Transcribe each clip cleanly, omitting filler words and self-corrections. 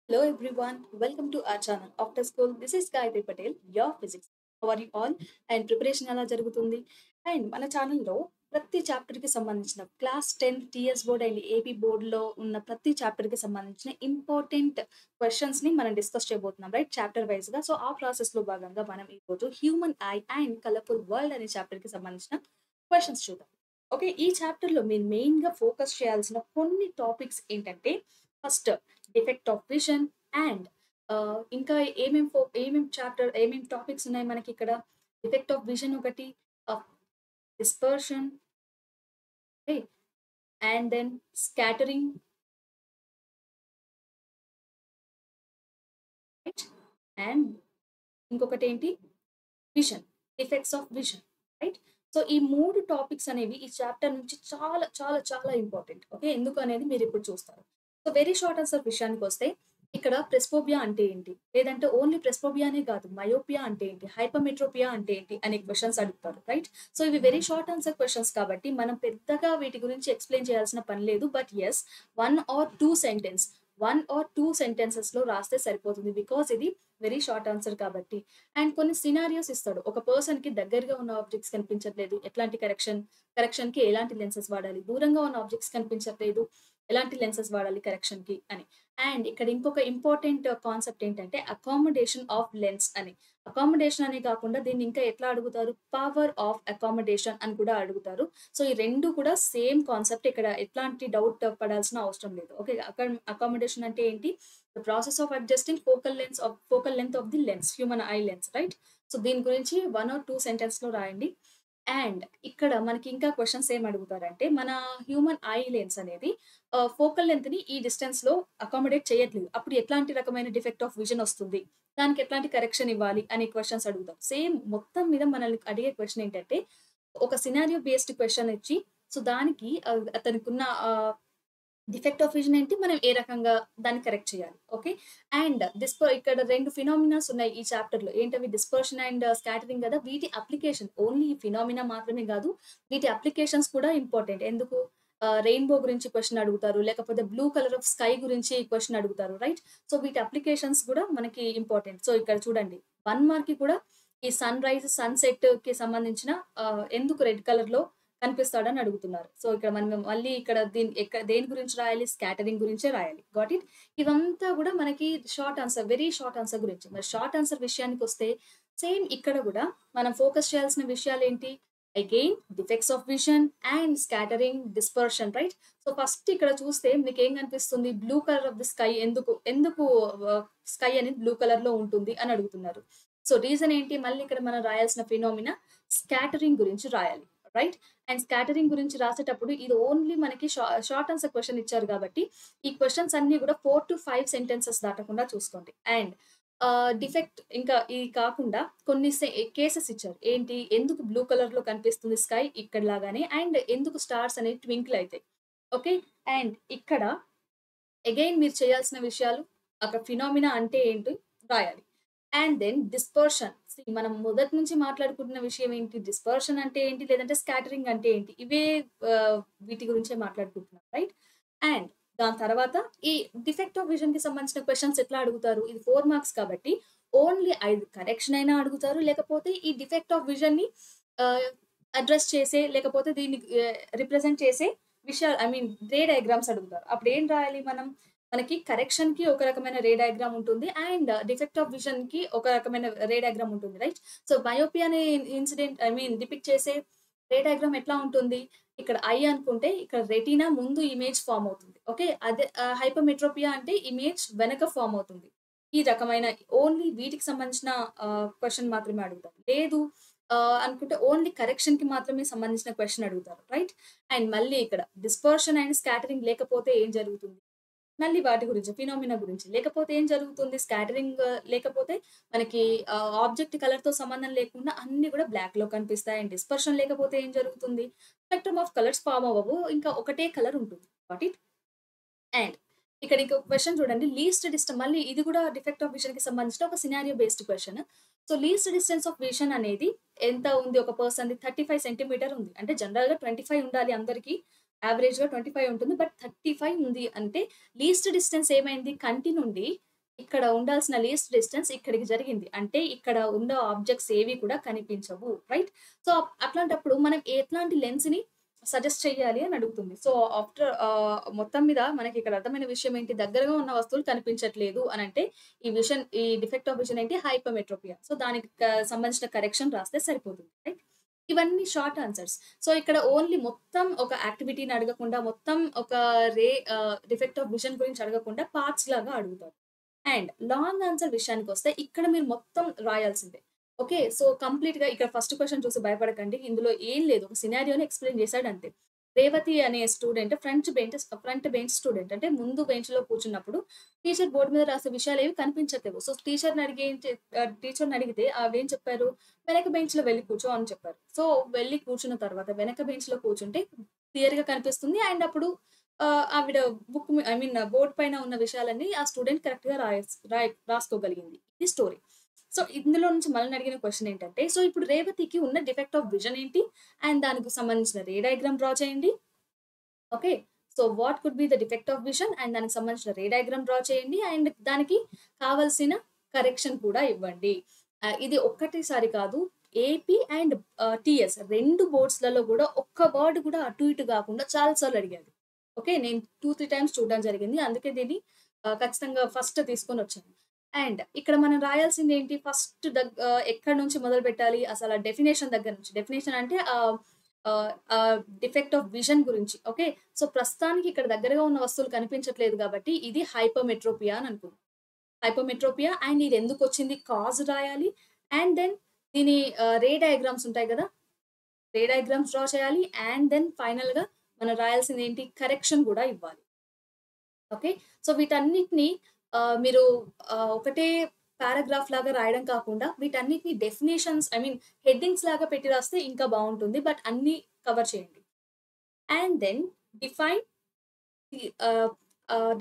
Hello everyone, welcome to our channel. After school, this is Gayatri Patel, your physics. How are you all? And preparation ఎలా జరుగుతుంది? And మన ఛానల్లో ప్రతి చాప్టర్కి సంబంధించిన class 10 TS board and AP బోర్డులో ఉన్న ప్రతి చాప్టర్కి సంబంధించిన ఇంపార్టెంట్ క్వశ్చన్స్ని మనం డిస్కస్ చేయబోతున్నాం రైట్ చాప్టర్ వైజ్గా. సో ఆ ప్రాసెస్లో భాగంగా మనం ఈరోజు human I and colourful world అనే చాప్టర్కి సంబంధించిన క్వశ్చన్స్ చూద్దాం. ఓకే, ఈ చాప్టర్లో మీరు మెయిన్గా ఫోకస్ చేయాల్సిన కొన్ని టాపిక్స్ ఏంటంటే first defect of vision and ఇంకా ఏమేం టాపిక్స్ ఉన్నాయి మనకి ఇక్కడ. డిఫెక్ట్ ఆఫ్ విజన్ ఒకటి, dispersion, and then scattering, and ఇంకొకటి ఏంటి vision, defects of vision right. So ఈ మూడు టాపిక్స్ అనేవి ఈ చాప్టర్ నుంచి చాలా చాలా చాలా ఇంపార్టెంట్. ఓకే, ఎందుకు అనేది మీరు ఇప్పుడు చూస్తారు. సో వెరీ షార్ట్ ఆన్సర్ విషయానికి వస్తే ఇక్కడ ప్రెస్పోబియా అంటే ఏంటి, లేదంటే ఓన్లీ ప్రెస్పోబియానే కాదు మయోపియా అంటే ఏంటి, హైపర్మెట్రోపియా అంటే ఏంటి అనే క్వశ్చన్స్ అడుగుతారు రైట్. సో ఇవి వెరీ షార్ట్ ఆన్సర్ క్వశ్చన్స్ కాబట్టి మనం పెద్దగా వీటి గురించి ఎక్స్ప్లెయిన్ చేయాల్సిన పని లేదు. But yes, one or two sentences లో రాస్తే సరిపోతుంది బికాస్ ఇది వెరీ షార్ట్ ఆన్సర్ కాబట్టి. అండ్ కొన్ని సినారియోస్ ఇస్తాడు. ఒక పర్సన్ కి దగ్గరగా ఉన్న ఆబ్జెక్ట్స్ కనిపించట్లేదు, ఎట్లాంటి కరెక్షన్ కి ఎలాంటి లెన్సెస్ వాడాలి, దూరంగా ఉన్న ఆబ్జెక్ట్స్ కనిపించట్లేదు, ఎలాంటి లెన్సెస్ వాడాలి కరెక్షన్ కి అని. అండ్ ఇక్కడ ఇంకొక ఇంపార్టెంట్ కాన్సెప్ట్ ఏంటంటే అకామిడేషన్ ఆఫ్ లెన్స్ అని. అకామిడేషన్ అనే కాకుండా దీన్ని ఇంకా ఎట్లా అడుగుతారు, పవర్ ఆఫ్ అకామిడేషన్ అని కూడా అడుగుతారు. సో ఈ రెండు కూడా సేమ్ కాన్సెప్ట్, ఇక్కడ ఎట్లాంటి డౌట్ పడాల్సిన అవసరం లేదు. ఓకే, అకామిడేషన్ అంటే ఏంటి, the process of adjusting focal length of the lens, human eye lens right. So దీని గురించి 1 or 2 సెంటెన్స్ లో రాయండి. అండ్ ఇక్కడ మనకి ఇంకా క్వశ్చన్స్ ఏం అడుగుతారంటే మన హ్యూమన్ ఐ లెన్స్ అనేది ఫోకల్ లెంత్ ని ఈ డిస్టెన్స్ లో అకామిడేట్ చేయట్లేదు, అప్పుడు ఎట్లాంటి రకమైన డిఫెక్ట్ ఆఫ్ విజన్ వస్తుంది, దానికి ఎట్లాంటి కరెక్షన్ ఇవ్వాలి అనే క్వశ్చన్స్ అడుగుతాం. సేమ్ మొత్తం మీద మనల్ని అడిగే క్వశ్చన్ ఏంటంటే ఒక సినారియో బేస్డ్ క్వశ్చన్ ఇచ్చి సో దానికి అతనికి ఉన్న డిఫెక్ట్ ఆఫ్ విజన్ ఏంటి, మనం ఏ రకంగా దాన్ని కరెక్ట్ చేయాలి. ఓకే, అండ్ ఇక్కడ రెండు ఫినామినాస్ ఉన్నాయి ఈ చాప్టర్ లో. ఏంటవి, డిస్పర్షన్ అండ్ స్కాటరింగ్ కదా. వీటి అప్లికేషన్ ఓన్లీ ఫినామినా మాత్రమే కాదు, వీటి అప్లికేషన్స్ కూడా ఇంపార్టెంట్. ఎందుకు, రెయిన్బో గురించి క్వశ్చన్ అడుగుతారు, లేకపోతే బ్లూ కలర్ ఆఫ్ స్కై గురించి క్వశ్చన్ అడుగుతారు రైట్. సో వీటి అప్లికేషన్స్ కూడా మనకి ఇంపార్టెంట్. సో ఇక్కడ చూడండి 1 మార్క్ కి కూడా ఈ సన్ రైజ్ సన్సెట్ కి సంబంధించిన ఎందుకు రెడ్ కలర్ లో కనిపిస్తాడని అడుగుతున్నారు. సో ఇక్కడ మనం మళ్ళీ ఇక్కడ దేని గురించి రాయాలి, స్కాటరింగ్ గురించే రాయాలి. Got it. ఇవంతా కూడా మనకి short answer, very short answer గురించి. మరి షార్ట్ ఆన్సర్ విషయానికి వస్తే సేమ్ ఇక్కడ కూడా మనం ఫోకస్ చేయాల్సిన విషయాలు ఏంటి, again defects of vision and scattering, dispersion right. So first ఇక్కడ చూస్తే మీకు ఏం కనిపిస్తుంది, blue colour of the sky, ఎందుకు స్కై అనేది బ్లూ కలర్ లో ఉంటుంది అని అడుగుతున్నారు. సో రీజన్ ఏంటి, మళ్ళీ ఇక్కడ మనం రాయాల్సిన ఫినామినా స్కాటరింగ్ గురించి రాయాలి రైట్. అండ్ స్కాటరింగ్ గురించి రాసేటప్పుడు ఇది ఓన్లీ మనకి షార్ట్ ఆన్సర్ క్వశ్చన్ ఇచ్చారు కాబట్టి ఈ క్వశ్చన్స్ అన్ని కూడా 4 to 5 సెంటెన్సెస్ దాటకుండా చూసుకోండి. అండ్ డిఫెక్ట్ ఇంకా ఇది కాకుండా కొన్ని కేసెస్ ఇచ్చారు. ఏంటి, ఎందుకు బ్లూ కలర్ లో కనిపిస్తుంది స్కై ఇక్కడ లాగానే, అండ్ ఎందుకు స్టార్స్ అనేవి ట్వింకిల్ అవుతాయి. ఓకే, అండ్ ఇక్కడ అగైన్ మీరు చేయాల్సిన విషయాలు అక్కడ ఫినామినా అంటే ఏంటి రాయాలి. అండ్ దెన్ డిస్పర్షన్, మనం మొదటి నుంచి మాట్లాడుకుంటున్న విషయం ఏంటి, డిస్పర్షన్ అంటే ఏంటి, లేదంటే స్కాటరింగ్ అంటే ఏంటి, ఇవే వీటి గురించే మాట్లాడుకుంటున్నాం రైట్. అండ్ దాని తర్వాత ఈ డిఫెక్ట్ ఆఫ్ విజన్ కి సంబంధించిన క్వశ్చన్స్ ఎట్లా అడుగుతారు, ఇది 4 మార్క్స్ కాబట్టి ఓన్లీ 5 కరెక్షన్ అయినా అడుగుతారు, లేకపోతే ఈ డిఫెక్ట్ ఆఫ్ విజన్ ని అడ్రస్ చేసే, లేకపోతే దీన్ని రిప్రజెంట్ చేసే విషయాలు, ఐ మీన్ రే డయాగ్రామ్స్ అడుగుతారు. అప్పుడు ఏం రాయాలి మనం, మనకి కరెక్షన్ కి ఒక రకమైన రే డయాగ్రామ్ ఉంటుంది, అండ్ డిఫెక్ట్ ఆఫ్ విజన్ కి ఒక రకమైన రే డయాగ్రామ్ ఉంటుంది రైట్. సో మయోపియా అనే ఇన్సిడెంట్, ఐ మీన్ డిపిక్ట్ చేసే రే డయాగ్రామ్ ఎట్లా ఉంటుంది, ఇక్కడ ఐ అనుకుంటే ఇక్కడ రెటీనా ముందు ఇమేజ్ ఫామ్ అవుతుంది. ఓకే, అదే హైపర్మెట్రోపియా అంటే ఇమేజ్ వెనక ఫామ్ అవుతుంది. ఈ రకమైన ఓన్లీ వీటికి సంబంధించిన క్వశ్చన్ మాత్రమే అడుగుతారు. లేదు అనుకుంటే ఓన్లీ కరెక్షన్ కి మాత్రమే సంబంధించిన క్వశ్చన్ అడుగుతారు రైట్. అండ్ మళ్ళీ ఇక్కడ డిస్పర్షన్ అండ్ స్కాటరింగ్ లేకపోతే ఏం జరుగుతుంది, మళ్ళీ వాటి గురించి ఫినామినా గురించి. లేకపోతే ఏం జరుగుతుంది, స్కాటరింగ్ లేకపోతే మనకి ఆబ్జెక్ట్ కలర్ తో సంబంధం లేకుండా అన్ని కూడా బ్లాక్ లో కనిపిస్తాయి. అండ్ డిస్పర్షన్ లేకపోతే ఏం జరుగుతుంది, స్పెక్ట్రమ్ ఆఫ్ కలర్స్ ఫామ్ అవ్వవు, ఇంకా ఒకటే కలర్ ఉంటుంది. What it. అండ్ ఇక్కడ ఇంకొక క్వశ్చన్ చూడండి, లీస్ట్ డిస్టెన్స్, మళ్ళీ ఇది కూడా డిఫెక్ట్ ఆఫ్ విజన్ కి సంబంధించిన ఒక scenario based question. So least distance of vision అనేది ఎంత ఉంది, ఒక పర్సన్ 35 సెంటీమీటర్ ఉంది. అంటే జనరల్ గా 25 ఉండాలి అందరికి, యావరేజ్ గా 25 ఉంటుంది, బట్ 35 ఉంది అంటే లీస్ట్ డిస్టెన్స్ ఏమైంది, కంటి నుండి ఇక్కడ ఉండాల్సిన లీస్ట్ డిస్టెన్స్ ఇక్కడికి జరిగింది. అంటే ఇక్కడ ఉన్న ఆబ్జెక్ట్స్ ఏవి కూడా కనిపించవు. రైట్? సో, అట్లాంటప్పుడు మనం ఎట్లాంటి లెన్స్‌ని సజెస్ట్ చేయాలి అని అడుగుతుంది. సో, మొత్తం మీద మనకి ఇక్కడ అర్థమైన విషయం ఏంటి? దగ్గరగా ఉన్న వస్తువులు కనిపించట్లేదు అనంటే ఈ డిఫెక్ట్ ఆఫ్ విజన్ ఏంటి? హైపర్‌మెట్రోపియా. సో, దానికి సంబంధించిన కరెక్షన్ రాస్తే సరిపోతుంది. రైట్? ఇవన్నీ షార్ట్ ఆన్సర్స్. సో, ఇక్కడ ఓన్లీ మొత్తం ఒక యాక్టివిటీని అడగకుండా, మొత్తం ఒక డిఫెక్ట్ ఆఫ్ విజన్ గురించి అడగకుండా పార్ట్స్ లాగా అడుగుతారు. అండ్ లాంగ్ ఆన్సర్ విషయానికొస్తే ఇక్కడ మీరు మొత్తం రాయాల్సిందే. ఓకే. సో, కంప్లీట్‌గా ఇక్కడ ఫస్ట్ క్వెషన్ చూసి భయపడకండి. ఇందులో ఏం లేదు. ఒక సినారియోని ఎక్స్‌ప్లెయిన్ చేశాడంతే. రేవతి అనే స్టూడెంట్ ఫ్రంట్ బెంచ్ స్టూడెంట్. అంటే ముందు బెంచ్‌లో కూర్చున్నప్పుడు టీచర్ బోర్డ్ మీద రాసే విషయాలేవి కనిపించట్లేవు. సో, టీచర్‌ని అడిగితే ఆవిడేం చెప్పారు? వెనక బెంచ్‌లో వెళ్లి కూర్చో అని చెప్పారు. సో, వెళ్లి కూర్చున్న తర్వాత వెనక బెంచ్‌లో కూర్చుంటే క్లియర్‌గా కనిపిస్తుంది. అండ్ అప్పుడు ఆవిడ బోర్డ్ పైన ఉన్న విషయాలన్నీ ఆ స్టూడెంట్ కరెక్ట్‌గా రాసుకోగలిగింది. ఇది స్టోరీ. సో, ఇందులో నుంచి మనల్ని అడిగిన క్వెషన్ ఏంటంటే, సో, ఇప్పుడు రేవతికి ఉన్న డిఫెక్ట్ ఆఫ్ విజన్ ఏంటి? అండ్ దానికి సంబంధించిన రే డయాగ్రామ్ డ్రా చేయండి. Okay. So, what could be the defect of vision and దానికి సంబంధించిన రే డయాగ్రామ్ డ్రా చేయండి. అండ్ దానికి కావాల్సిన కరెక్షన్ కూడా ఇవ్వండి. ఇది ఒక్కటేసారి కాదు. ఏపీ అండ్ టీఎస్ 2 బోర్డ్స్‌లలో గూడా ఒక్క వర్డ్ కూడా అటు ఇటు గాకుండా చాలా సార్లు అడిగాడు. ఓకే. నేను 2, 3 టైమ్స్ చూడడం జరిగింది. అందుకే దీన్ని ఖచ్చితంగా ఫస్ట్ తీసుకొనొచ్చాను. అండ్ ఇక్కడ మనం రాయాల్సిందేంటి? ఎక్కడి నుంచి మొదలుపెట్టాలి? అసల డెఫినిషన్ దగ్గర నుంచి. డెఫినిషన్ అంటే డిఫెక్ట్ ఆఫ్ విజన్ గురించి. ఓకే. సో, ప్రస్తుతానికి ఇక్కడ దగ్గరగా ఉన్న వస్తువులు కనిపించట్లేదు గాబట్టి, ఇది హైపర్‌మెట్రోపియా అని అనుకుందాం. హైపర్‌మెట్రోపియా అండ్ ఇది ఎందుకొచ్చింది? కాజ్ రాయాలి. అండ్ దెన్ దీని రే డయాగ్రామ్స్ ఉంటాయి గదా! రే డయాగ్రామ్స్ డ్రా చేయాలి. అండ్ దెన్ ఫైనల్‌గా మనం రాయాల్సిందేంటి? కరెక్షన్ గూడా ఇవ్వాలి. ఓకే. సో, వీటన్నిటిని మీరు ఒకటే పారాగ్రాఫ్ లాగా రాయడం కాకుండా, వీటన్నిటిని డెఫినిషన్స్ హెడ్డింగ్స్ లాగా పెట్టి రాస్తే ఇంకా బావుంటుంది. బట్ అన్నీ కవర్ చేయండి. And then define the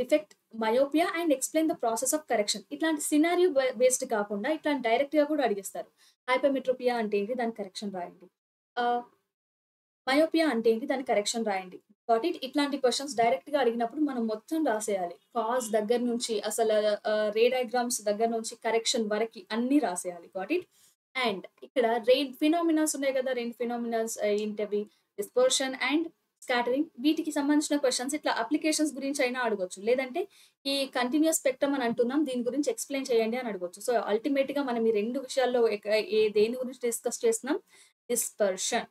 defect myopia and explain the process of correction. ఇట్లాంటి సినారియో బేస్డ్ కాకుండా, ఇట్లాంటి డైరెక్ట్‌గా కూడా అడిగేస్తారు. హైపర్‌మెట్రోపియా అంటే ఏంటి? దాని కరెక్షన్ రాయండి. ఆహ్ మయోపియా అంటే ఏంటి? దాని కరెక్షన్ రాయండి. Got it? ఇట్లాంటి క్వెషన్స్ డైరెక్ట్‌గా అడిగినప్పుడు మనం మొత్తం రాసేయాలి. కాజ్ దగ్గర నుంచి రే డయాగ్రామ్స్ దగ్గర నుంచి కరెక్షన్ వరకి అన్నీ రాసేయాలి. Got it? అండ్ ఇక్కడ ఫినామినాస్ ఉన్నాయి కదా! 2 ఫినామినాస్ ఏంటవి? Dispersion and scattering. వీటికి సంబంధించిన క్వెషన్స్ ఇట్లా అప్లికేషన్స్ గురించి అయినా అడగొచ్చు. లేదంటే ఈ కంటిన్యూయస్ స్పెక్ట్రమ్ అని అంటున్నాం. దీని గురించి ఎక్స్‌ప్లెయిన్ చేయండి అని అడగొచ్చు. సో, అల్టిమేట్‌గా మనం ఈ 2 విషయాల్లో దేని గురించి డిస్కస్ చేస్తున్నాం? డిస్పర్షన్.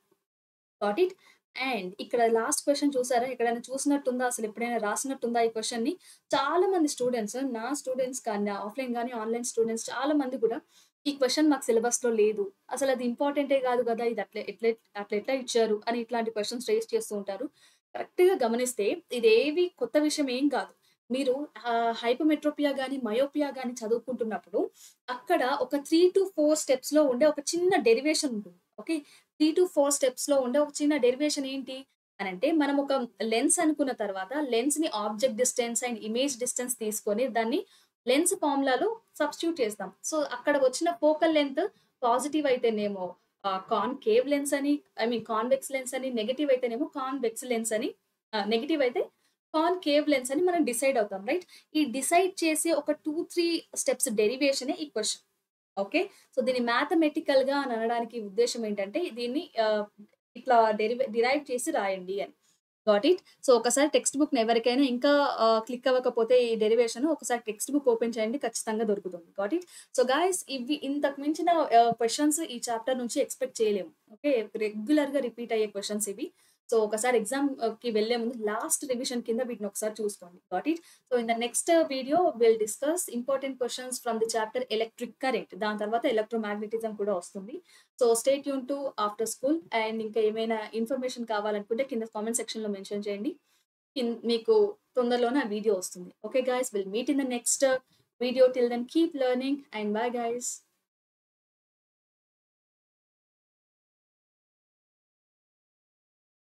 Got it? అండ్ ఇక్కడ లాస్ట్ క్వెషన్ చూసారా? ఎక్కడైనా చూసినట్టుందా? అసలెప్పుడైనా రాసినట్టుందా ఈ క్వెషన్‌ని? చాలా మంది స్టూడెంట్స్, నా స్టూడెంట్స్ కానీ, ఆఫ్‌లైన్ గాని, ఆన్‌లైన్ స్టూడెంట్స్ చాలా మంది కూడా ఈ క్వెషన్ మాకు సిలబస్‌లో లేదు. అసలది ఇంపార్టెంటే గాదు గదా! ఇది అట్లెట్లా ఇచ్చారు అని ఇట్లాంటి క్వెషన్స్ రైజ్ చేస్తూ ఉంటారు. కరెక్ట్‌గా గమనిస్తే ఇదేవి కొత్త విషయం ఏం కాదు. మీరు హైపర్‌మెట్రోపియా గాని, మయోపియా గాని చదువుకుంటున్నప్పుడు అక్కడ ఒక 3-4 స్టెప్స్‌లో ఉండే ఒక చిన్న డెరివేషన్ ఉంటుంది. ఓకే. 3-4 స్టెప్స్‌లో ఉండే ఒక చిన్న డెరివేషన్ ఏంటి అనంటే, మనం ఒక లెన్స్ అనుకున్న తర్వాత లెన్స్‌ని object distance and image distance తీసుకొని దాన్ని లెన్స్ ఫార్ములాలో సబ్స్టిట్యూట్ చేస్తాం. సో, అక్కడ వచ్చిన ఫోకల్ లెంగ్త్ పాజిటివ్ అయితేనేమో కాన్కేవ్ లెన్స్ అని, కాన్వెక్స్ లెన్స్ అని, నెగెటివ్ అయితేనేమో కాన్వెక్స్ లెన్స్ అని, నెగెటివ్ అయితే కాన్కేవ్ లెన్స్ అని మనం డిసైడ్ అవుతాం. రైట్? ఈ డిసైడ్ చేసే ఒక 2, 3 స్టెప్స్ డెరివేషనే ఈ క్వెషన్. ఓకే. సో, దీన్ని మ్యాథమెటికల్‌గా అని అనడానికి ఉద్దేశ్యం ఏంటంటే, దీన్ని ఇట్లా డిరైవ్ చేసి రాయండి అని. Got it? సో, ఒకసారి టెక్స్ట్ బుక్‌ని ఎవరికైనా ఇంకా క్లిక్ అవ్వకపోతే ఈ డెరివేషన్ ఒకసారి టెక్స్ట్ బుక్ ఓపెన్ చేయండి. ఖచ్చితంగా దొరుకుతుంది. Got it? సో, గైస్ ఇవి ఇంతకు మించిన క్వెషన్స్ ఈ చాప్టర్ నుంచి ఎక్స్‌పెక్ట్ చేయలేము. ఓకే. రెగ్యులర్‌గా రిపీట్ అయ్యే క్వెషన్స్ ఇవి. సో, ఒకసారి ఎగ్జామ్‌కి వెళ్ళే ముందు లాస్ట్ రివిజన్ కింద వీటిని ఒకసారి చూసుకోండి. Got it? So, in the next video will discuss important questions from the chapter electric current. దాని తర్వాత ఎలక్ట్రోమాగ్నెటిజం కూడా వస్తుంది. So, stay tune to after school. And ఇంకా ఏమైనా ఇన్ఫర్మేషన్ కావాలనుకుంటే కింద కామెంట్ సెక్షన్‌లో మెన్షన్ చేయండి. మీకు తొందరలోనే ఆ వీడియో వస్తుంది. Okay guys, will meet in the next video. Till then keep learning and bye guys.